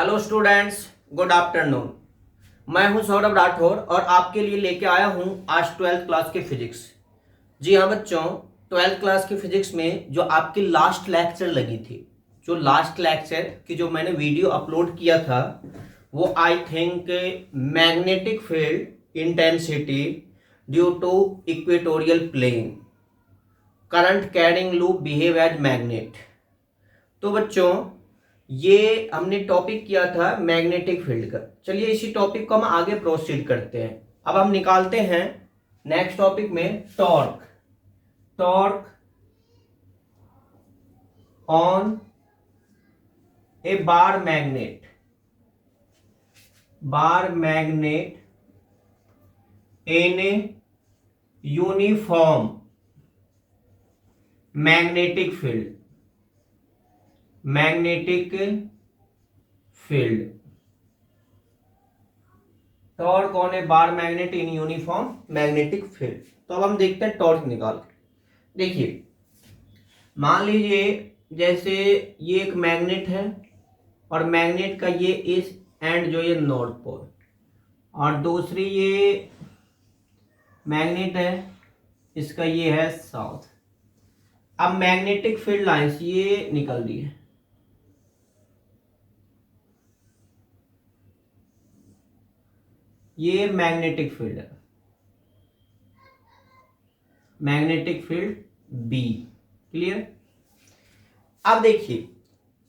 Hello students, good afternoon. मैं हूं सौरभ राठौर और आपके लिए लेके आया हूं आज 12th क्लास की फिजिक्स। जी हाँ बच्चों, 12th क्लास की फिजिक्स में जो आपकी लास्ट लेक्चर लगी थी, जो लास्ट लेक्चर की जो मैंने वीडियो अपलोड किया था, वो I think magnetic field intensity due to equatorial plane current carrying loop behave as magnet. तो बच्चों, ये हमने टॉपिक किया था मैग्नेटिक फील्ड का। चलिए इसी टॉपिक को हम आगे प्रोसीड करते हैं। अब हम निकालते हैं नेक्स्ट टॉपिक में torque. Torque on A bar magnet in a uniform magnetic field torque on A bar magnet in uniform magnetic field. तो अब हम देखते हैं टॉर्क निकाल के। देखिए, मान लीजिए जैसे ये एक मैग्नेट है और मैग्नेट का ये इस एंड जो ये नॉर्थ पोल, और दूसरी ये मैग्नेट है, इसका ये है साउथ। अब मैग्नेटिक फील्ड लाइंस ये निकल रही है, ये मैग्नेटिक फील्ड है, मैग्नेटिक फील्ड बी। क्लियर। अब देखिए,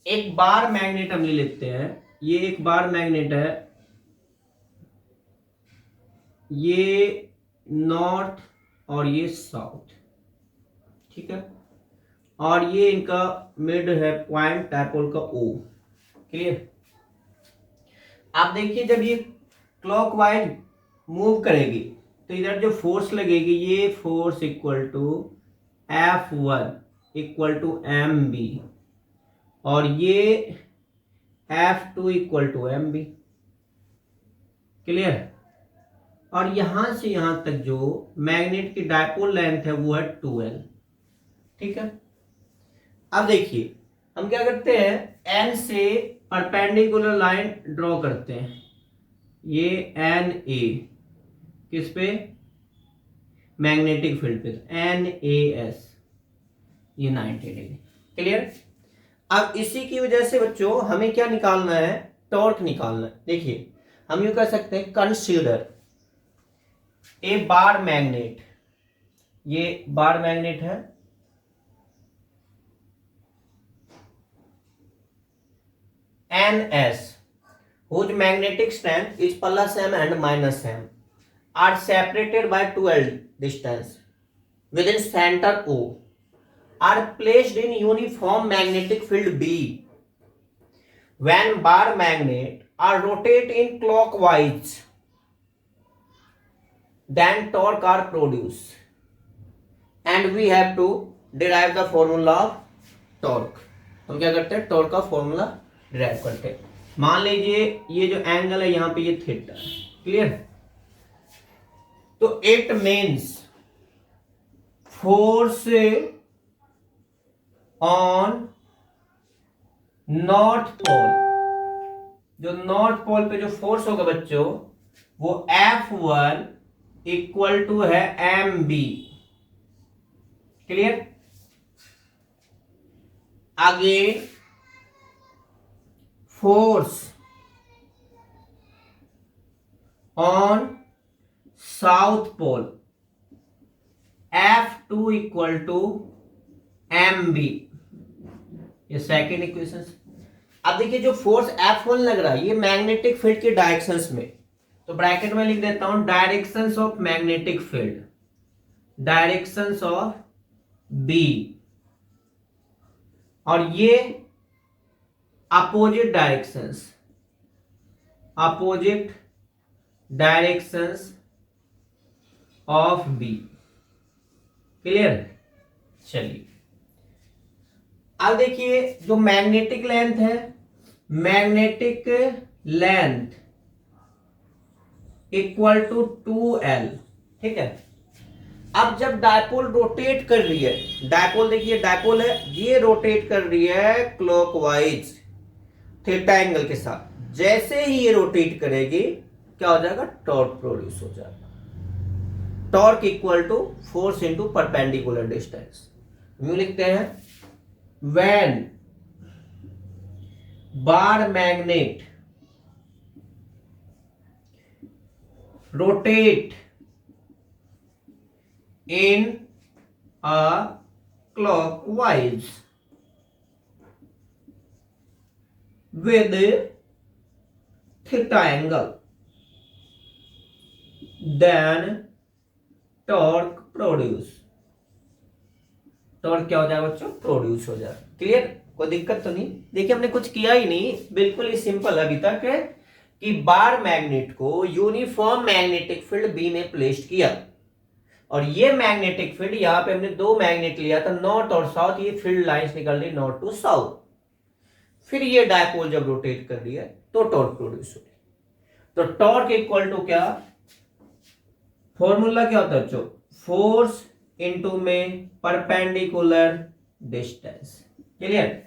एक बार मैग्नेट हम ले लेते हैं। ये एक बार मैग्नेट है, ये नॉर्थ और ये साउथ, ठीक है। और ये इनका मिड है पॉइंट डायपोल का ओ। क्लियर। आप देखिए, जब ये क्लॉकवाइज मूव करेगी तो इधर जो फोर्स लगेगी, ये force equal to F1 equal to mb, और ये F2 equal to mb। Clear. और यहां से यहां तक जो मैग्नेट की डायपोल लेंथ है वो है 2l। ठीक है। अब देखिए, हम क्या करते हैं, n से परपेंडिकुलर लाइन ड्रॉ करते हैं। ये एन ए किस पे, मैग्नेटिक फील्ड पे, NAS, ये 90 डिग्री। क्लियर। अब इसी की वजह से बच्चों हमें क्या निकालना है, टॉर्क निकालना है। देखिए, हम यूं कह सकते हैं, कंसीडर ए बार मैग्नेट, ये बार मैग्नेट है, NS whose magnetic strength is plus m and minus m are separated by 2l distance within center O, are placed in uniform magnetic field B. When bar magnet are rotate in clockwise, then torque are produced, and we have to derive the formula of torque. हम क्या करते हैं, torque का formula derive करते हैं। मान लीजिए ये जो एंगल है यहां पे ये थीटा। क्लियर। तो it means force on north pole, जो नॉर्थ पोल पे जो फोर्स होगा बच्चों, वो F1 इक्वल टू है mb। क्लियर। आगे force on south pole F2 equal to mb, ये सेकेंड इक्वेशन। अब देखिए, जो फोर्स F1 लग रहा है ये मैग्नेटिक फील्ड के डायरेक्शंस में, तो ब्रैकेट में लिख देता हूं directions of magnetic field, directions of B, और ये opposite directions of B। Clear. चलिए, अब देखिए, जो मैग्नेटिक लेंथ है, magnetic length equal to 2l। ठीक है। अब जब डायपोल रोटेट कर रही है, डायपोल देखिए, डायपोल है, ये रोटेट कर रही है क्लॉकवाइज थीटा एंगल के साथ, जैसे ही ये रोटेट करेगी क्या हो जाएगा, टॉर्क प्रोड्यूस हो जाएगा। Torque equal to force into perpendicular distance. यूं लिखते हैं, when bar magnet rotate in a clockwise with theta angle, then torque produce। Torque क्या हो जाएगा बच्चों, प्रोड्यूस हो जाएगा। क्लियर, कोई दिक्कत तो नहीं। देखिए हमने कुछ किया ही नहीं, बिल्कुल ही सिंपल अभी तक है कि बार मैग्नेट को यूनिफॉर्म मैग्नेटिक फील्ड बी में प्लेस्ड किया, और ये मैग्नेटिक फील्ड यहां पे हमने दो मैग्नेट लिया था, नॉर्थ और साउथ, ये फील्ड लाइंस निकल रही नॉर्थ टू साउथ। फिर ये डायपोल जब रोटेट कर रही है तो टॉर्क प्रोड्यूस हो रही है। तो टॉर्क इक्वल टू क्या, फॉर्मूला क्या होता है बच्चों, फोर्स इनटू में परपेंडिकुलर डिस्टेंस। क्लियर,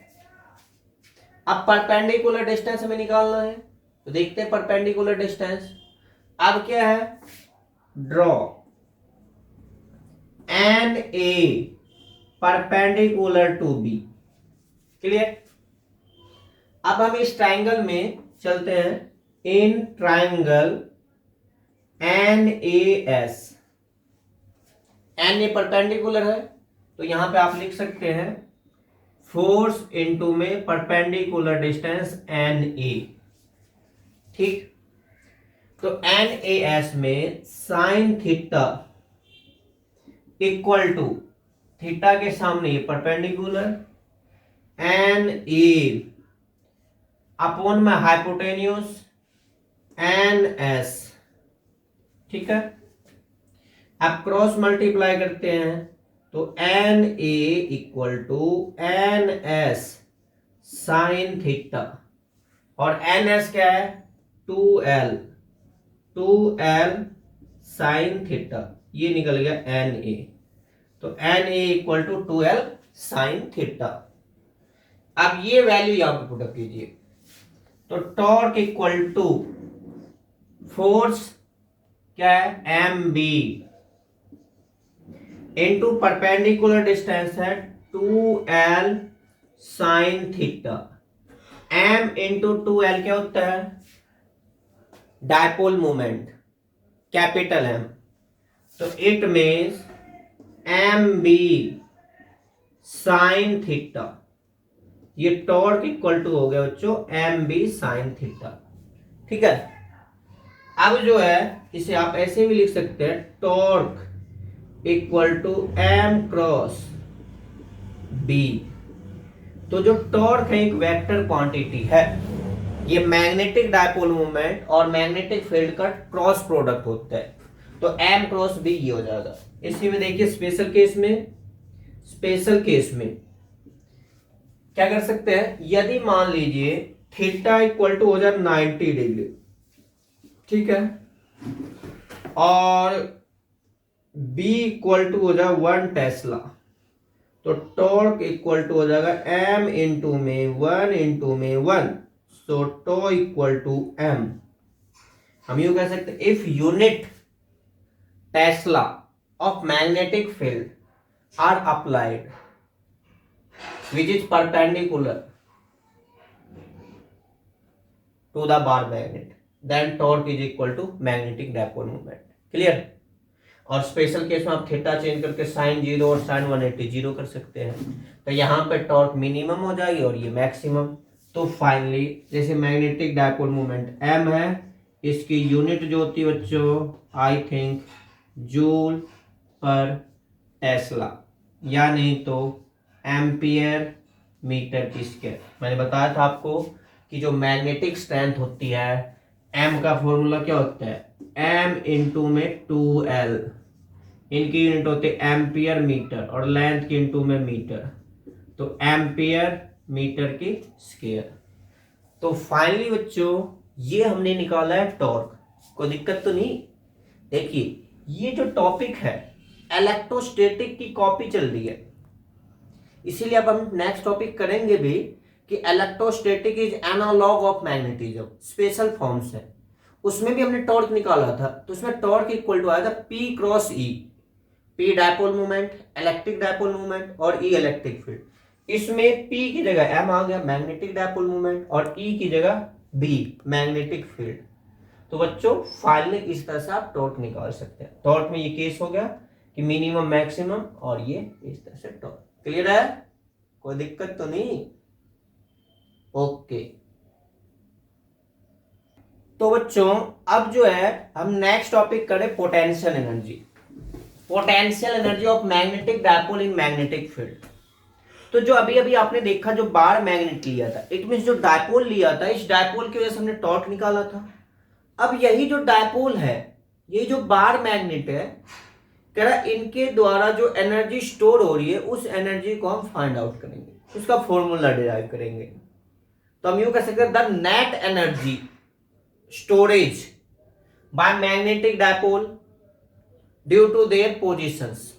अब परपेंडिकुलर डिस्टेंस हमें निकालना है, तो देखते हैं परपेंडिकुलर डिस्टेंस। अब क्या है, draw N A perpendicular to B. Clear, अब हम इस ट्राइंगल में चलते हैं, in triangle N A S. N A perpendicular है तो यहां पे आप लिख सकते हैं फोर्स इनटू में परपेंडिकुलर डिस्टेंस एन ए। ठीक, तो एन ए एस में sine theta equal to, theta के सामने ये परपेंडिकुलर, एन ए अपॉन में हाइपोटेन्यूस एन एस। ठीक है, अब क्रॉस मल्टीप्लाई करते हैं तो N A equal to N S sine theta, और एन एस क्या है, 2L साइन थीटा, ये निकल गया एन ए। तो N A equal to 2L sine theta. अब ये वैल्यू यहां पर पुट अप कीजिए, तो टॉर्क इक्वल टू फोर्स क्या है, M B into perpendicular distance है 2L sine theta. M into 2L क्या होता है, डायपोल मोमेंट, कैपिटल एम। तो it means M B sine theta, ये टॉर्क इक्वल टू हो गया बच्चों एम बी साइन थीटा। ठीक है, अब जो है इसे आप ऐसे भी लिख सकते हैं, torque equal to M cross B. तो जो टॉर्क है एक वेक्टर क्वांटिटी है, ये मैग्नेटिक डायपोल मोमेंट और मैग्नेटिक फील्ड का क्रॉस प्रोडक्ट होता है, तो एम क्रॉस बी ये हो जाएगा। इसी में देखिए स्पेशल केस में क्या कर सकते हैं, यदि मान लीजिए थीटा इक्वल टू हो जाए 90 डिग्री, ठीक है, और B इक्वल टू हो जाए 1 टेस्ला, तो टॉर्क इक्वल टू हो जाएगा m इंटू में 1 इंटू में 1, so tau equal to m। हम यूं कह सकते हैं, if unit tesla of magnetic field are applied which is perpendicular to the bar magnet, then torque is equal to magnetic dipole moment। Clear, और special case में आप theta change करके sign 0 और साइन 180 0 कर सकते हैं, तो यहाँ पे टॉर्क मिनिमम हो जाएगी और ये मैक्सिमम। तो फाइनली जैसे मैग्नेटिक डायपोल मोमेंट m है, इसकी यूनिट जो होती है बच्चों, आई थिंक जूल पर टेस्ला, या नहीं तो एम्पियर मीटर की स्क्वायर। मैंने बताया था आपको कि जो मैग्नेटिक स्ट्रेंथ होती है, m का फॉर्मूला क्या होता है, m इंटू में 2L, इनकी यूनिट होती है एम्पियर मीटर और लेंथ की इंटू में मीटर, तो एम्पियर मीटर की स्क्वायर। तो फाइनली बच्चों ये हमने निकाला है टॉर्क, कोई दिक्कत तो नहीं। देखिए ये जो टॉपिक है इलेक्ट्रोस्टैटिक की कॉपी चल रही है, इसीलिए अब हम नेक्स्ट टॉपिक करेंगे भी कि electrostatic is analogue of magnetism, special forms है, उसमें भी हमने टॉर्क निकाला था, तो उसमें टॉर्क इक्वल टू आया था P cross E, P dipole moment, electric dipole moment और E इलेक्ट्रिक फील्ड। इसमें P की जगह M आ गया मैग्नेटिक डायपोल मोमेंट और E की जगह B मैग्नेटिक फील्ड। तो बच्चों फाइनली इस तरह से आप टॉर्क निकाल सकते हैं। टॉर्क में ये केस हो गया कि मिनिमम मैक्सिमम, और ये इस तरह से टॉर्क। क्लियर है, कोई दिक्कत तो नहीं? ओके। तो बच्चों अब जो है हम नेक्स्ट टॉपिक करें potential energy, potential energy of magnetic dipole in magnetic field. तो जो अभी अभी आपने देखा जो बार मैग्नेट लिया था, इट मीन जो डायपोल लिया था, इस डायपोल की वजह से हमने टॉर्क निकाला था। अब यही जो डायपोल है, ये जो बार मैग्नेट है, कह रहा इनके द्वारा जो एनर्जी स्टोर हो रही है उस एनर्जी को हम फाइंड आउट करेंगे, उसका फॉर्मूला डिराइव करेंगे। तो हम यूं कह सकते हैं the net energy storage by magnetic dipole due to their positions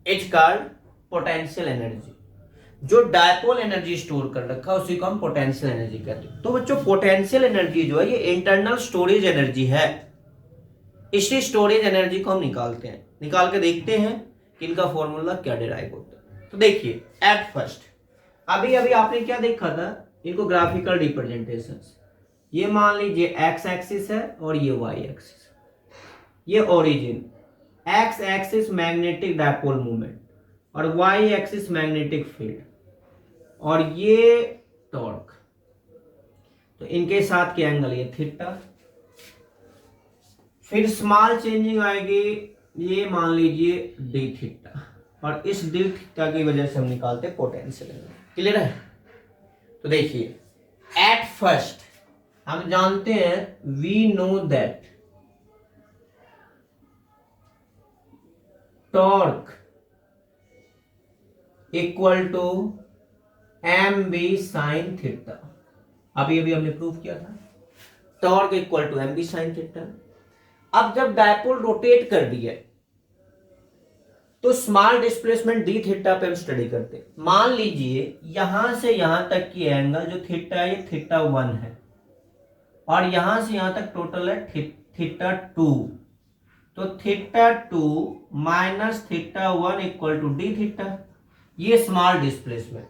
is called potential energy. जो डायपोल एनर्जी स्टोर कर रखा है उसी को हम पोटेंशियल एनर्जी कहते हैं। तो बच्चों पोटेंशियल एनर्जी जो है ये इंटरनल स्टोरेज एनर्जी है। इसी स्टोरेज एनर्जी को हम निकालते हैं, निकाल के देखते हैं कि इनका फॉर्मूला क्या डिराइव होता है। तो देखिए एट फर्स्ट अभी अभी आपने क्या देखा था, इनको ग्राफिकल रिप्रेजेंटेशन, ये मान लीजिए एक्स एक्सिस है और ये वाई एक्सिस, ये origin, x axis magnetic dipole movement और वाई एक्सिस मैग्नेटिक फील्ड, और ये टॉर्क। तो इनके साथ के एंगल ये थीटा, फिर स्मॉल चेंजिंग आएगी, ये मान लीजिए डी थीटा, और इस डी थीटा की वजह से हम निकालते हैं पोटेंशियल एनर्जी। क्लियर है? तो देखिए एट फर्स्ट हम जानते हैं we know that torque equal to M B sine theta. अभी अभी हमने प्रूव किया था torque equal to M B sine theta. अब जब डायपोल रोटेट कर दिया तो स्मॉल डिस्प्लेसमेंट डी थीटा पे हम स्टडी करते हैं। मान लीजिए यहां से यहां तक की एंगल जो थीटा है ये थीटा 1 है, और यहां से यहां तक टोटल है थीटा 2। तो theta 2 minus theta 1 equal to D theta, ये स्मॉल डिस्प्लेसमेंट,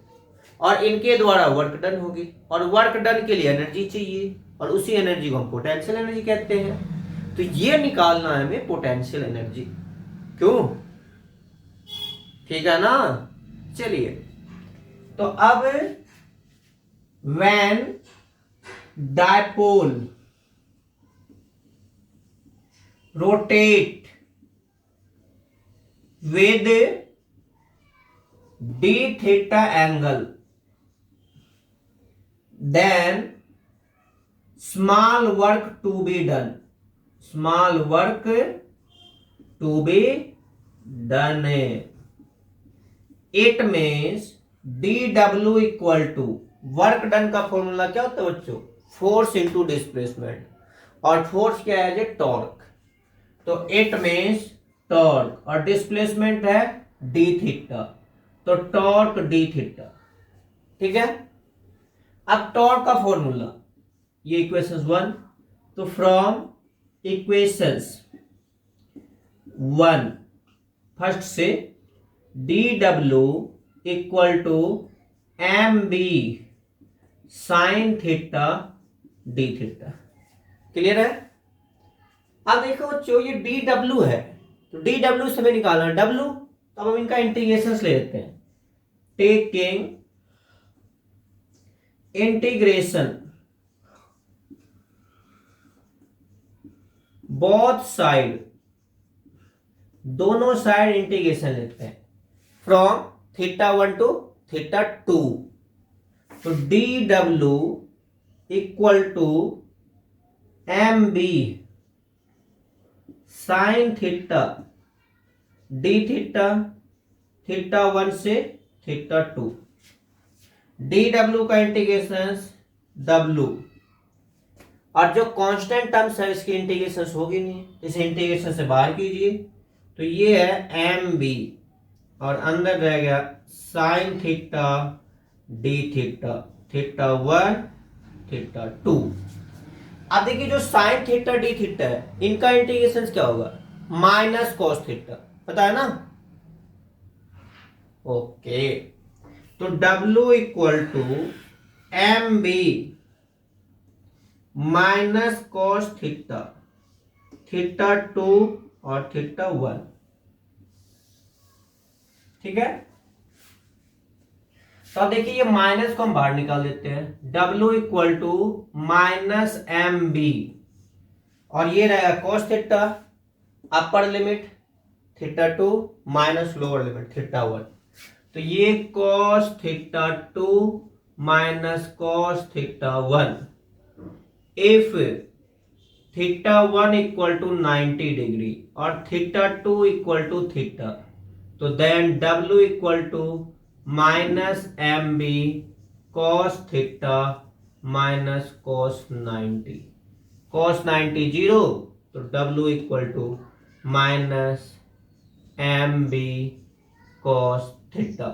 और इनके द्वारा वर्क डन होगी, और वर्क डन के लिए एनर्जी चाहिए, और उसी एनर्जी को हम पोटेंशियल एनर्जी कहते हैं। तो ये निकालना है हमें पोटेंशियल एनर्जी। क्यों? ठीक है ना? चलिए तो अब when dipole rotate with d theta angle, then small work to be done, small work to be done, it means dw equal to work done का फॉर्मूला क्या होता है बच्चों? फोर्स इंटू डिस्प्लेसमेंट, और फोर्स क्या है? टॉर्क। तो it means torque, और डिस्प्लेसमेंट है डी थीटा, तो टॉर्क डी थीटा। ठीक है? अब टॉर्क का फॉर्मूला ये इक्वेशंस 1, तो फ्रॉम इक्वेशंस 1 फर्स्ट से D W equal to M B sine theta D theta. Clear है? अब देखो बच्चों ये डी डब्ल्यू है, तो डी डब्ल्यू से हमें निकालना है डब्ल्यू। अब हम इनका इंटीग्रेशन ले लेते हैं, टेकिंग इंटीग्रेशन बोथ साइड, दोनों साइड इंटीग्रेशन लेते हैं फ्रॉम थीटा 1 टू थीटा 2। तो D W equal to M B sine theta D theta, theta 1 से थीटा 2। डी डब्ल्यू का इंटीग्रेशन डब्ल्यू, और जो कांस्टेंट टर्म्स है इसकी इंटीग्रेशन होगी नहीं, इसे इंटीग्रेशन से बाहर कीजिए, तो ये है एम बी, और अंदर रह गया sign theta D theta, theta 1 theta 2। अब देखिए जो साइन थीटा डी थीटा है इनका इंटीग्रेशन क्या होगा, माइनस कॉस थीटा, पता है ना। ओके, तो W equal to M B minus cos theta, theta 2 और थीटा 1, ठीक है। तो अब देखिए ये माइनस को हम बाहर निकाल देते हैं, W equal to minus M B, और ये रहेगा cos theta upper limit theta 2 minus lower limit theta 1, तो ये cos theta 2 minus cos theta 1, if theta 1 equal to 90 degree और थीटा 2 इक्वल टू थीटा, तो then W equal to minus M B cos theta minus cos 90, cos 90 zero, तो W equal to minus M B cos theta,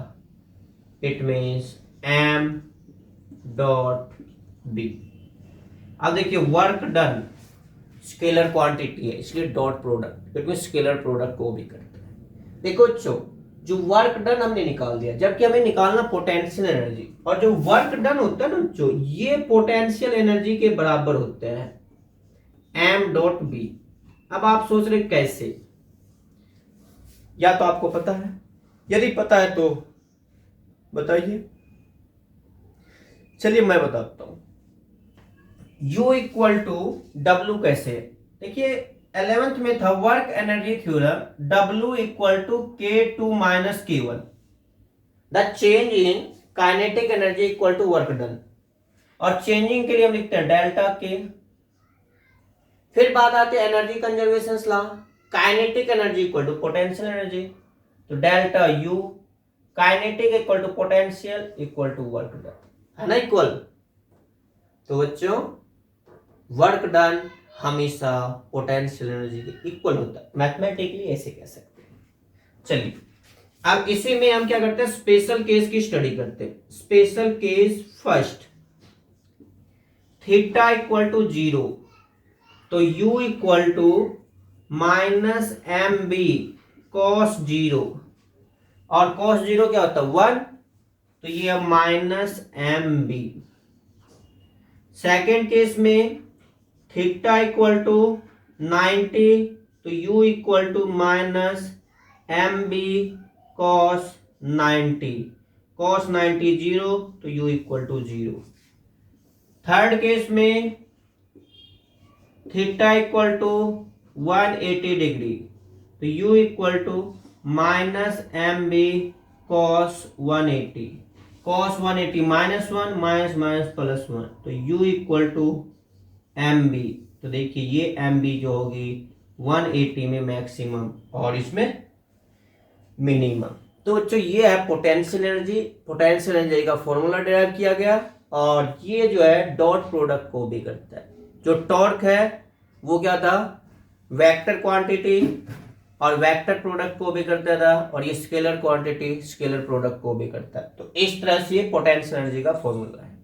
it means m dot B. अब देखिए work done scalar quantity है इसलिए dot product, it mean scalar product को भी करते हैं। देखो जो वर्क डन हमने निकाल दिया, जबकि हमें निकालना पोटेंशियल एनर्जी, और जो वर्क डन होता है ना जो ये पोटेंशियल एनर्जी के बराबर होते हैं m डॉट बी। अब आप सोच रहे कैसे, या तो आपको पता है, यदि पता है तो बताइए। चलिए मैं बताता हूं U इक्वल टू W कैसे। देखिए 11th में था work energy theorem, W equal to K2 minus K1, the change in kinetic energy equal to work done, और चेंजिंग के लिए हम लिखते हैं डेल्टा K। फिर बात आती है energy conservation law, kinetic energy equal to potential energy, तो delta U, kinetic equal to potential equal to work done, है ना इक्वल। तो बच्चों वर्क डन हमेशा पोटेंशियल एनर्जी के इक्वल होता है, मैथमेटिकली ऐसे कह सकते हैं। चलिए अब इसी में हम क्या करते हैं, स्पेशल केस की स्टडी करते हैं। Special case first, theta equal to 0, तो U equal to minus M B cos 0, और कॉस 0 क्या होता है 1, तो ये minus M B. Second case में थीटा इक्वल टू 90, तो U equal to minus M B cos 90, cos 90 0, तो U equal to 0। Third case में थीटा इक्वल टू 180 डिग्री, तो U equal to minus M B cos 180, cos 180 minus 1 minus minus plus 1, तो U equal to M B. तो देखिए ये M B जो होगी 180 में मैक्सिमम और इसमें मिनिमम। तो बच्चों ये है पोटेंशियल एनर्जी, पोटेंशियल एनर्जी का फॉर्मूला डिराइव किया गया, और ये जो है डॉट प्रोडक्ट को भी करता है। जो टॉर्क है वो क्या था, वेक्टर क्वांटिटी और वेक्टर प्रोडक्ट को भी करता था, और ये स्केलर क्वांटिटी स्केलर प्रोडक्ट को भी करता है। तो इस तरह से ये पोटेंशियल एनर्जी का फॉर्मूला है।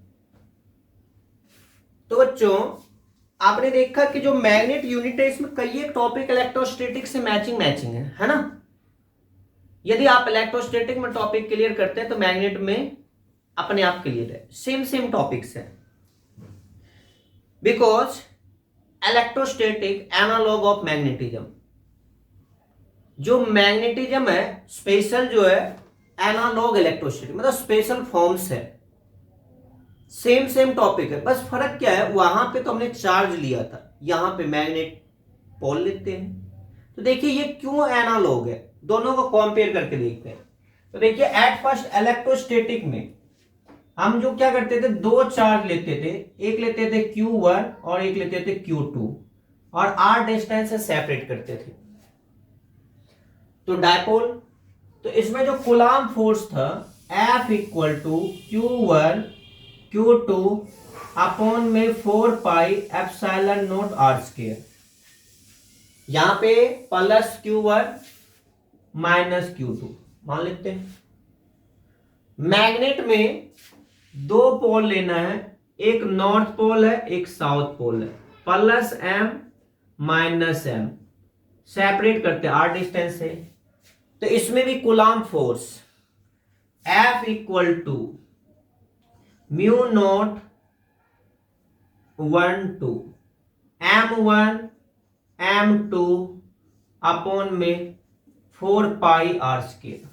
तो बच्चों आपने देखा कि जो मैग्नेट यूनिट है इसमें कई एक टॉपिक इलेक्ट्रोस्टैटिक से मैचिंग है ना। यदि आप इलेक्ट्रोस्टैटिक में टॉपिक क्लियर करते हैं तो मैग्नेट में अपने आप क्लियर है, सेम टॉपिक्स है, because electrostatic analogue of magnetism. जो मैग्नेटिज्म है स्पेशल जो है एनालॉग इलेक्ट्रोस्टैटिक, मतलब स्पेशल फॉर्म्स है, सेम टॉपिक है, बस फर्क क्या है, वहां पे तो हमने चार्ज लिया था, यहां पे मैग्नेट पोल लेते हैं। तो देखिए ये क्यों एनालॉग है, दोनों को कंपेयर करके देखते हैं। तो देखिए एट फर्स्ट इलेक्ट्रोस्टैटिक में हम जो क्या करते थे, दो चार्ज लेते थे, एक लेते थे Q1 और एक लेते थे Q2, और r डिस्टेंस से सेपरेट करते थे, तो डायपोल। तो इसमें जो कूलाम फोर्स था F equal to Q1 Q2 upon में 4 pi epsilon naught r square, यहां पे प्लस Q1 माइनस Q2 मान लेते हैं। मैग्नेट में दो पोल लेना है, एक नॉर्थ पोल है एक साउथ पोल है, plus M minus M, separate करते हैं आर डिस्टेंस से। तो इसमें भी Coulomb force F equal to mu naught 1/2 m1 m2 upon में 4 pi R square.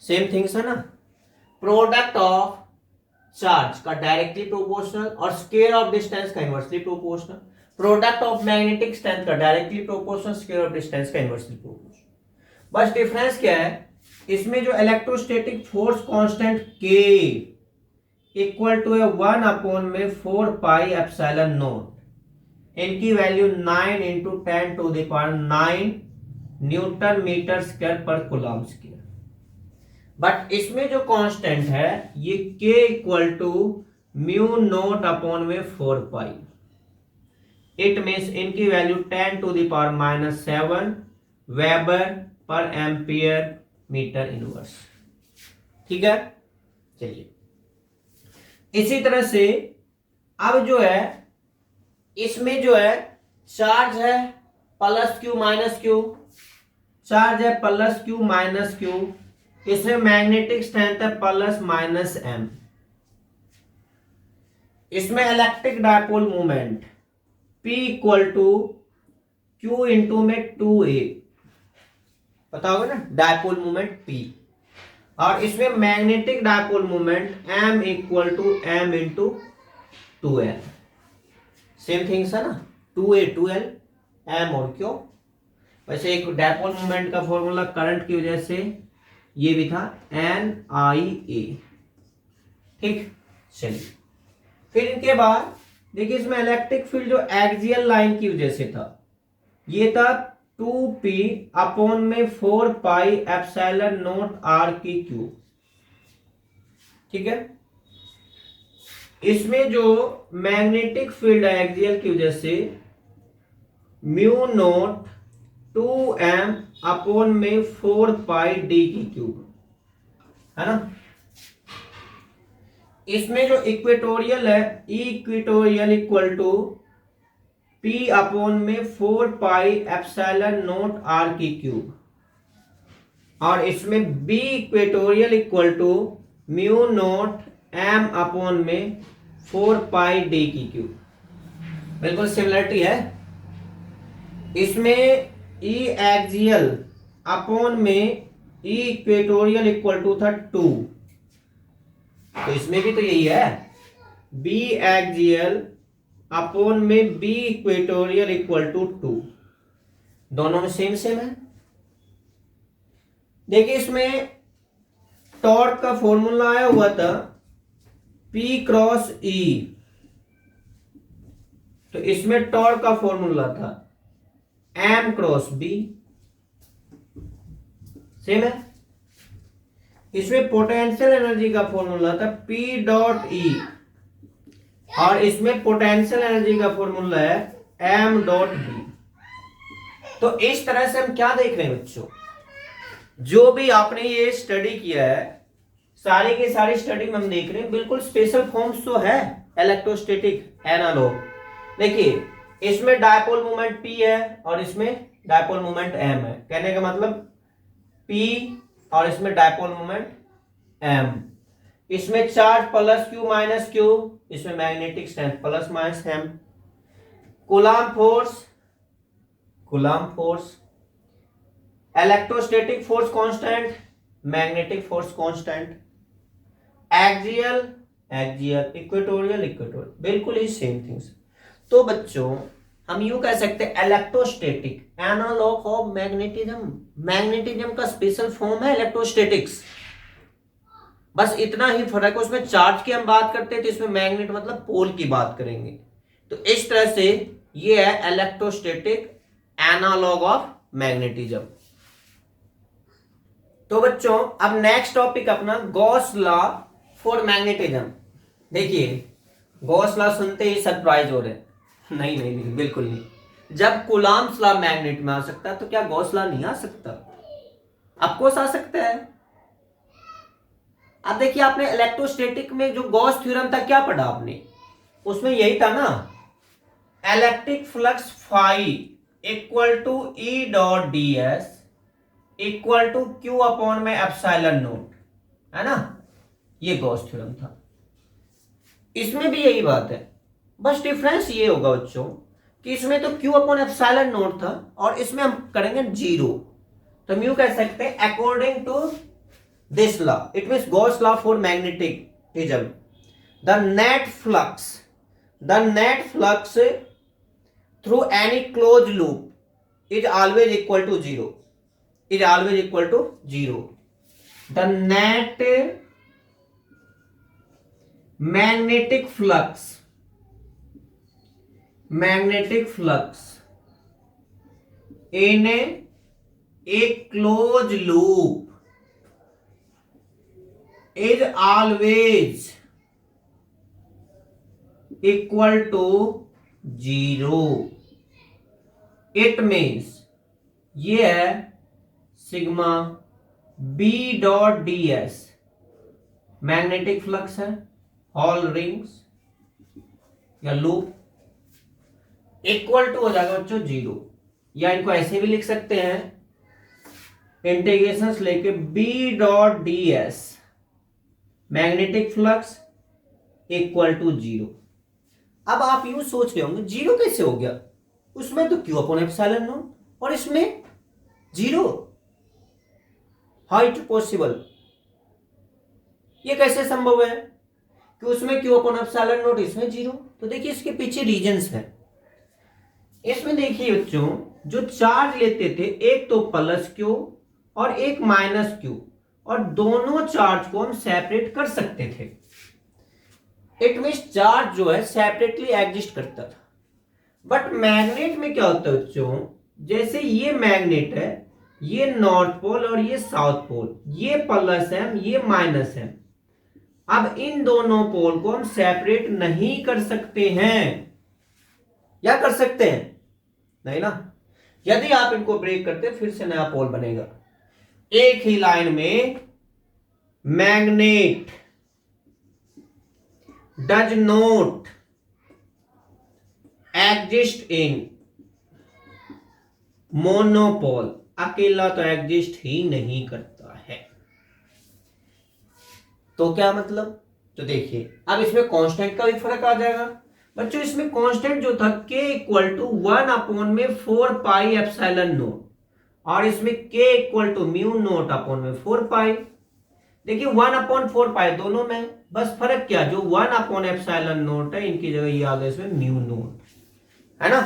Same things है ना। प्रोडक्ट ऑफ चार्ज का डायरेक्टली प्रोपोर्शनल और स्क्वायर ऑफ डिस्टेंस का inversely proportional. Product of magnetic strength का directly proportional, square of distance का inversely proportional. बस difference क्या है, इसमें जो electrostatic force constant K equal to है 1 अपॉन में 4 पाई एप्सिलॉन नॉट, इनकी value 9 into 10⁹ newton metre square पर कूलम स्क्वायर। बट इसमें जो कांस्टेंट है ये K equal to mu naught upon में 4 पाई, इट मीन्स इनकी वैल्यू 10⁻⁷ वेबर पर एम्पियर मीटर इनवर्स। ठीक है, चलिए इसी तरह से अब जो है इसमें जो है चार्ज है plus Q minus Q, charge है प्लस क्यू माइनस क्यू, इसमें मैग्नेटिक स्ट्रेंथ है प्लस माइनस एम, इसमें electric dipole movement P equal to Q into में 2A, पता होगा ना डायपोल मूवमेंट P, और इसमें magnetic dipole movement M equal to M into 2L। Same things है ना, 2A 2L M और Q। वैसे एक डायपोल मूवमेंट का फॉर्मूला करंट की वजह से ये भी था NIA। ठीक, चलिए फिर इनके बाद देखिए इसमें इलेक्ट्रिक फील्ड जो एक्सियल लाइन की वजह से था ये था 2p अपॉन में 4 पाई एप्सिलॉन नॉट r की क्यूब। ठीक है, इसमें जो मैग्नेटिक फील्ड है एक्सियल की वजह से म्यू नॉट 2m अपॉन में 4 पाई d की क्यूब, है ना। इसमें जो इक्वेटोरियल है equatorial equal to P upon में 4 पाई एप्सिलॉन नॉट r की क्यूब, और इसमें B equatorial equal to mu naught m upon में 4 पाई d की क्यूब। बिल्कुल सिमिलरिटी है। इसमें E एक्सियल अपॉन में E इक्वेटोरियल इक्वल टू था 2, तो इसमें भी तो यही है, B एक्सियल अपॉन में B इक्वेटोरियल इक्वल टू 2, दोनों में सेम सेम है। देखिए इसमें टॉर्क का फॉर्मूला आया हुआ था P क्रॉस E, तो इसमें टॉर्क का फॉर्मूला था M क्रॉस B, सेम है। इसमें पोटेंशियल एनर्जी का फॉर्मूला था P डॉट E, और इसमें पोटेंशियल एनर्जी का फॉर्मूला है M डॉट B। तो इस तरह से हम क्या देख रहे हैं बच्चों, जो भी आपने ये स्टडी किया है सारी की सारी स्टडी में हम देख रहे हैं बिल्कुल स्पेशल फॉर्म्स तो है इलेक्ट्रोस्टैटिक एनालॉग। देखिए इसमें डायपोल मोमेंट P है और इसमें डायपोल मोमेंट M है, कहने का मतलब P और इसमें डायपोल मोमेंट M, इसमें charge plus Q minus Q, इसमें magnetic strength plus minus M। Coulomb force, electrostatic force constant, magnetic force constant, axial, equatorial, बिल्कुल ही सेम थिंग्स। तो बच्चों हम यूं कह सकते हैं electrostatic analogue of magnetism, magnetism का स्पेशल फॉर्म है इलेक्ट्रोस्टैटिक्स। बस इतना ही फर्क है, उसमें चार्ज की हम बात करते हैं तो इसमें मैग्नेट मतलब पोल की बात करेंगे। तो इस तरह से ये है इलेक्ट्रोस्टैटिक एनालॉग ऑफ मैग्नेटिज्म। तो बच्चों अब नेक्स्ट टॉपिक अपना गॉस लॉ फॉर मैग्नेटिज्म। देखिए गॉस लॉ सुनते ही सरप्राइज हो रहे हैं, नहीं बिल्कुल नहीं। जब कूलम्स लॉ मैग्नेट में आ सकता है तो क्या गॉस लॉ नहीं आ सकता? ऑफ कोर्स आ सकता है। अब देखिए आपने इलेक्ट्रोस्टैटिक में जो गॉस थ्योरम था क्या पढ़ा आपने, उसमें यही था ना, electric flux phi equal to E dot D S equal to Q upon में एप्सिलॉन नोट, है ना, ये गॉस थ्योरम था। इसमें भी यही बात है, बस डिफरेंस ये होगा बच्चों कि इसमें तो क्यू अपॉन एप्सिलॉन नोट था और इसमें हम करेंगे जीरो, तो हम यूं कह सकते हैं according to this law, it means Gauss law for magnetism, the net flux through any close loop is always equal to zero, is always equal to zero. The net magnetic flux in a closed loop is always equal to zero. It means ये है sigma B dot D S, magnetic flux है, whole rings या loop, equal to हो जाएगा बच्चों zero, या इनको ऐसे भी लिख सकते हैं इंटीग्रेशंस लेके B dot D S magnetic flux equal to zero. अब आप यूं सोच रहे होंगे जीरो कैसे हो गया, उसमें तो क्यू अपॉन एप्सिलॉन नोट और इसमें जीरो, हाउ इट पॉसिबल, ये कैसे संभव है कि उसमें क्यू अपॉन एप्सिलॉन नोट इसमें जीरो। तो देखिए इसके पीछे रीजंस है। इसमें देखिए बच्चों जो चार्ज लेते थे एक तो प्लस क्यू और एक माइनस क्यू, और दोनों चार्ज को हम सेपरेट कर सकते थे, इट मींस चार्ज जो है सेपरेटली एग्जिस्ट करता था। बट मैग्नेट में क्या होता है बच्चों, जैसे ये मैग्नेट है, ये नॉर्थ पोल और ये साउथ पोल, ये प्लस एम ये माइनस एम, अब इन दोनों पोल को हम सेपरेट नहीं कर सकते हैं, या कर सकते हैं नहीं ना, यदि आप इनको ब्रेक करते फिर से नया पोल बनेगा। एक ही लाइन में magnet does not exist in monopole, अकेला तो एग्जिस्ट ही नहीं करता है। तो क्या मतलब, तो देखिए अब इसमें कांस्टेंट का भी फर्क आ जाएगा बच्चों। इसमें कांस्टेंट जो था k इक्वल टू 1 अपॉन में 4 पाई एप्सिलॉन नोट, और इसमें k equal to mu naught upon में 4 पाई। देखिए 1 अपॉन 4 पाई दोनों में, बस फर्क क्या, जो 1 अपॉन एप्सिलॉन नोट है इनकी जगह ये आ गया इसमें म्यू नोट, है ना।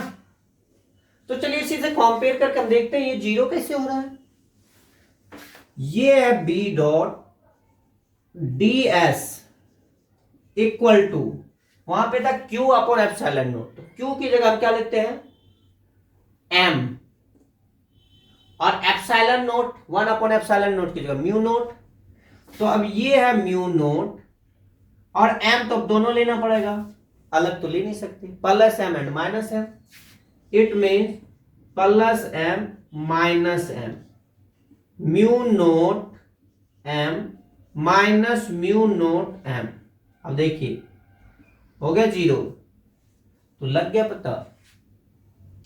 तो चलिए इसी से कंपेयर करके हम देखते हैं ये जीरो कैसे हो रहा है। ये है B dot D S equal to, वहां पे था क्यू अपॉन एप्सिलॉन नोट, तो क्यू की जगह हम क्या लेते हैं एम, और epsilon naught 1 upon epsilon naught की जगह म्यू नोट, तो अब ये है म्यू नोट और एम, तो अब दोनों लेना पड़ेगा, अलग तो ले नहीं सकते, plus M and minus M, it means plus M minus M, mu naught M minus mu naught M. अब देखिए हो गया जीरो, तो लग गया पता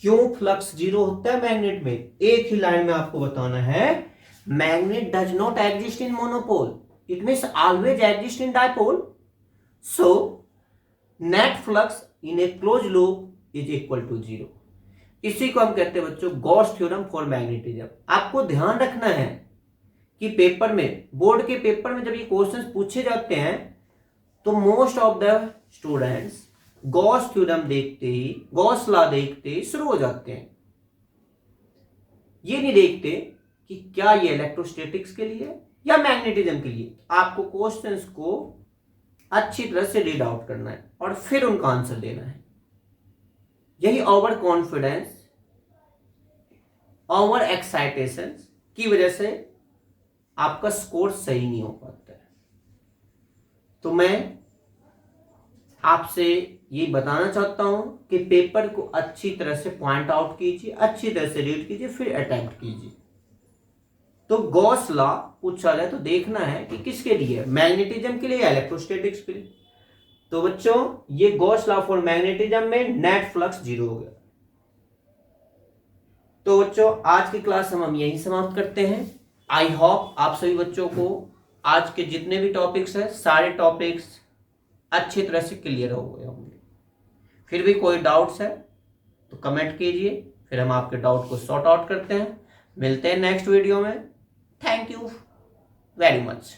क्यों फ्लक्स जीरो होता है मैग्नेट में। एक ही लाइन में आपको बताना है, magnet does not exist in monopole, it means always exist in dipole, so net flux in a close loop is equal to zero. इसी को हम कहते हैं बच्चों गॉस थ्योरम फॉर मैग्नेटिज्म। आपको ध्यान रखना है कि पेपर में, बोर्ड के पेपर में जब ये क्वेश्चंस पूछे जाते हैं तो most of the students Gauss theorem देखते ही, गॉस लॉ देखते ही शुरू हो जाते हैं, ये नहीं देखते कि क्या ये इलेक्ट्रोस्टैटिक्स के लिए या मैग्नेटिज्म के लिए। आपको क्वेश्चंस को अच्छी तरह से रीड आउट करना है और फिर उनका आंसर देना है। यही ओवर कॉन्फिडेंस, ओवर एक्साइटेशन की वजह से आपका स्कोर सही नहीं हो पाता है। तो मैं आपसे ये बताना चाहता हूं कि पेपर को अच्छी तरह से पॉइंट आउट कीजिए, अच्छी तरह से रीड कीजिए, फिर अटेम्प्ट कीजिए। तो गॉस लॉ पूछा जाए तो देखना है कि किसके लिए है, मैग्नेटिज्म के लिए या इलेक्ट्रोस्टैटिक्स के लिए। तो बच्चों ये गॉस लॉ फॉर मैग्नेटिज्म में नेट फ्लक्स 0 हो गया। तो बच्चों आज की क्लास हम यहीं समाप्त करते हैं। आई होप आप सभी बच्चों को आज के जितने भी टॉपिक्स हैं सारे टॉपिक्स अच्छी तरह से क्लियर हो गए होंगे। फिर भी कोई डाउट्स है तो कमेंट कीजिए, फिर हम आपके डाउट को सॉर्ट आउट करते हैं। मिलते हैं नेक्स्ट वीडियो में। Thank you very much.